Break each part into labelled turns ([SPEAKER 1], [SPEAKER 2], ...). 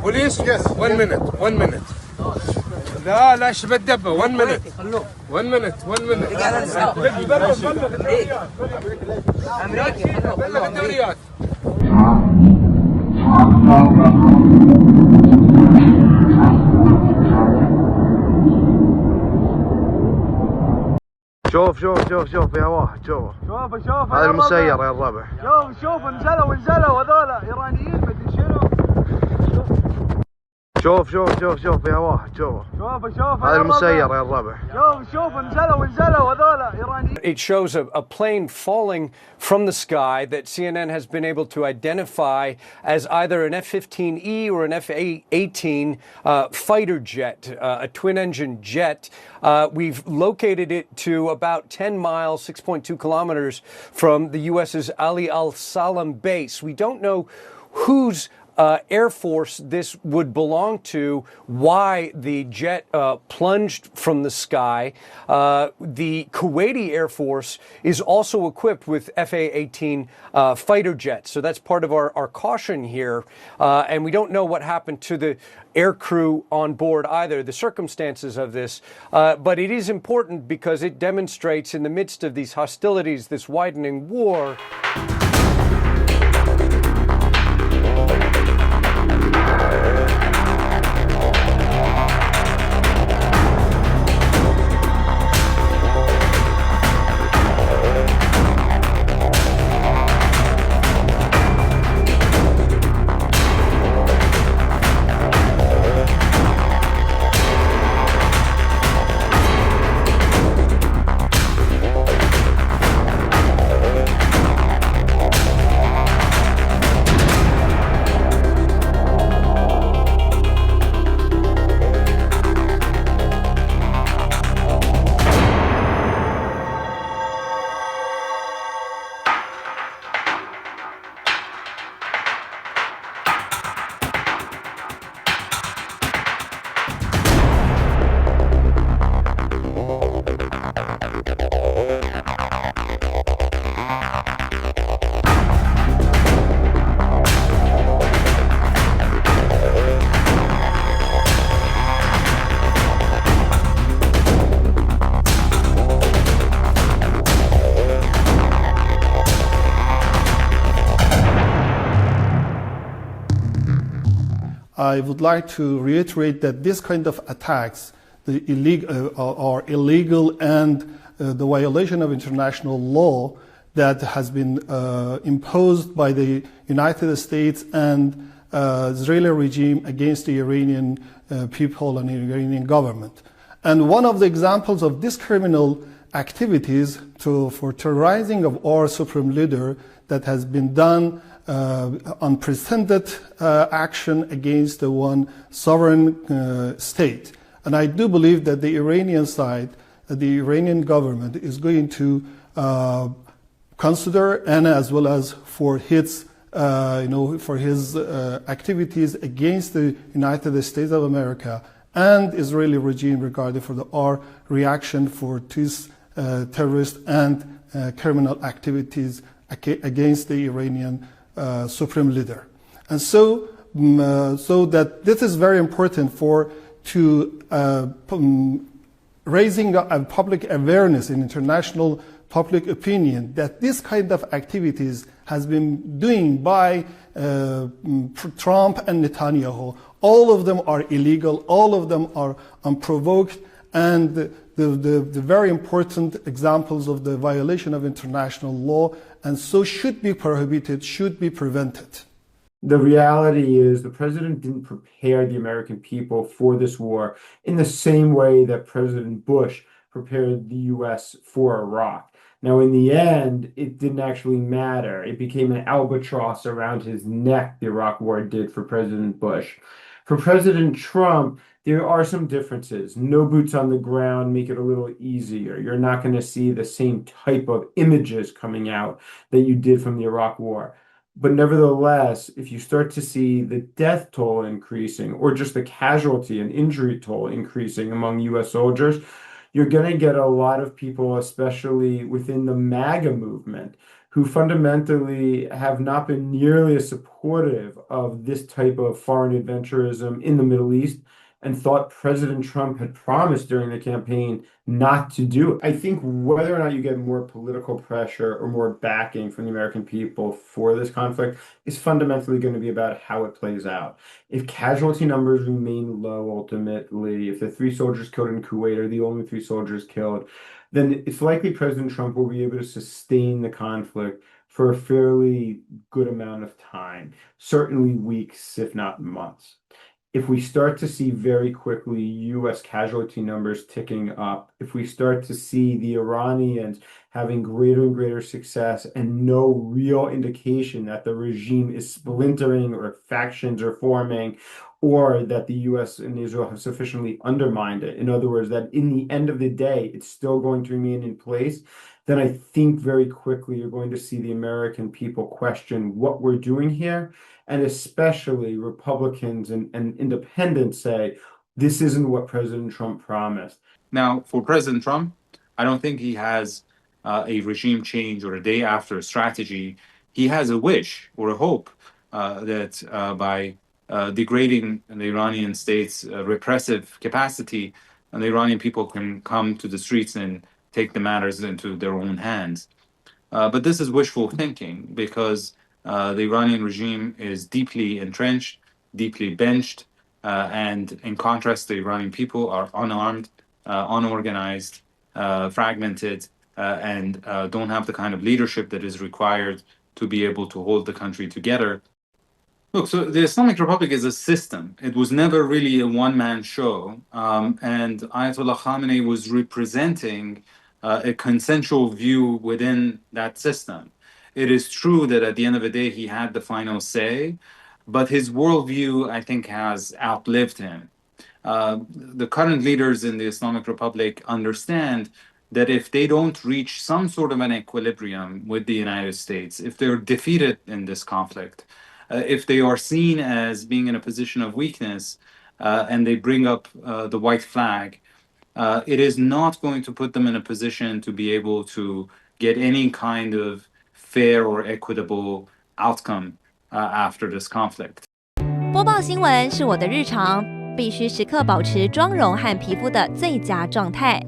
[SPEAKER 1] Police? Yes. 1 minute. 1 minute. لا لا شبه الدبة 1 minute. 1 minute. 1 minute. بلغ الدوريات.
[SPEAKER 2] شوف يا واحد شوف هذا المسير يا الربع.
[SPEAKER 3] شوف نزلوا هذول ايرانيين مدري شنو.
[SPEAKER 2] شوف يا واحد شوف هذا المسير يا الربع.
[SPEAKER 3] شوف نزلوا هذول ايرانيين.
[SPEAKER 4] It shows a plane falling from the sky that CNN has been able to identify as either an F-15E or an F-18 fighter jet, a twin-engine jet. We've located it to about 10 miles, 6.2 kilometers from the U.S.'s Ali al-Salam base. We don't know whose Air Force this would belong to, why the jet plunged from the sky. The Kuwaiti Air Force is also equipped with F-A-18 fighter jets, so that's part of our caution here. And we don't know what happened to the air crew on board either, the circumstances of this. But it is important because it demonstrates in the midst of these hostilities, this widening war.
[SPEAKER 5] I would like to reiterate that this kind of attacks are illegal and the violation of international law that has been imposed by the United States and Israeli regime against the Iranian people and the Iranian government. And one of the examples of this criminal activities for terrorizing of our supreme leader that has been done unprecedented action against the one sovereign state. And I do believe that the Iranian side, the Iranian government is going to consider, and as well as for his, for his activities against the United States of America and Israeli regime regarding for our reaction for these terrorist and criminal activities against the Iranian supreme leader. And so that this is very important to raising a public awareness in international public opinion that this kind of activities has been doing by Trump and Netanyahu. All of them are illegal, all of them are unprovoked, and the very important examples of the violation of international law, and so should be prohibited, should be prevented.
[SPEAKER 6] The reality is the president didn't prepare the American people for this war in the same way that President Bush prepared the U.S. for Iraq. Now, in the end, it didn't actually matter. It became an albatross around his neck, the Iraq War did for President Bush. For President Trump, there are some differences. No boots on the ground make it a little easier. You're not going to see the same type of images coming out that you did from the Iraq War. But nevertheless, if you start to see the death toll increasing or just the casualty and injury toll increasing among US soldiers, you're going to get a lot of people, especially within the MAGA movement, who fundamentally have not been nearly as supportive of this type of foreign adventurism in the Middle East and thought President Trump had promised during the campaign not to do it. I think whether or not you get more political pressure or more backing from the American people for this conflict is fundamentally going to be about how it plays out. If casualty numbers remain low ultimately, if the 3 soldiers killed in Kuwait are the only 3 soldiers killed, then it's likely President Trump will be able to sustain the conflict for a fairly good amount of time, certainly weeks, if not months. If we start to see very quickly US casualty numbers ticking up, if we start to see the Iranians having greater and greater success and no real indication that the regime is splintering or factions are forming, or that the US and Israel have sufficiently undermined it, in other words, that in the end of the day, it's still going to remain in place, then I think very quickly you're going to see the American people question what we're doing here. And especially Republicans and independents say, this isn't what President Trump promised.
[SPEAKER 7] Now, for President Trump, I don't think he has a regime change or a day after strategy. He has a wish or a hope that by degrading the Iranian state's repressive capacity, the Iranian people can come to the streets and take the matters into their own hands. But this is wishful thinking because the Iranian regime is deeply entrenched, deeply benched, and in contrast, the Iranian people are unarmed, unorganized, fragmented, and don't have the kind of leadership that is required to be able to hold the country together. Look, so the Islamic Republic is a system. It was never really a one-man show, and Ayatollah Khamenei was representing a consensual view within that system. It is true that at the end of the day, he had the final say, but his worldview, I think, has outlived him. The current leaders in the Islamic Republic understand that if they don't reach some sort of an equilibrium with the United States, if they're defeated in this conflict, if they are seen as being in a position of weakness and they bring up the white flag, it is not going to put them in a position to be able to get any kind of fair or equitable outcome after this conflict.
[SPEAKER 8] 播报新闻是我的日常，必须时刻保持妆容和皮肤的最佳状态。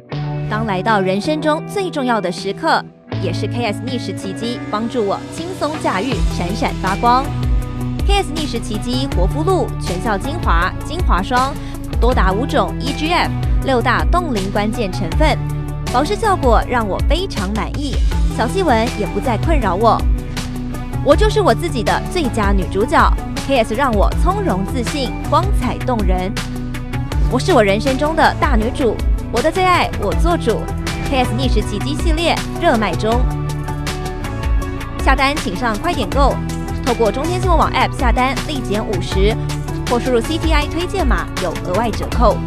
[SPEAKER 8] 当来到人生中最重要的时刻，也是 KS 逆时奇迹帮助我轻松驾驭，闪闪发光。KS 逆时奇迹活肤露全效精华、精华霜，多达5种 EGF 6大冻龄关键成分，保湿效果让我非常满意，小细纹也不再困扰我。我就是我自己的最佳女主角 ，KS 让我从容自信，光彩动人。我是我人生中的大女主，我的最爱我做主。KS 逆时奇迹系列热卖中，下单请上快点购，透过中天新闻网 App 下单立减50，或输入 CTI 推荐码有额外折扣。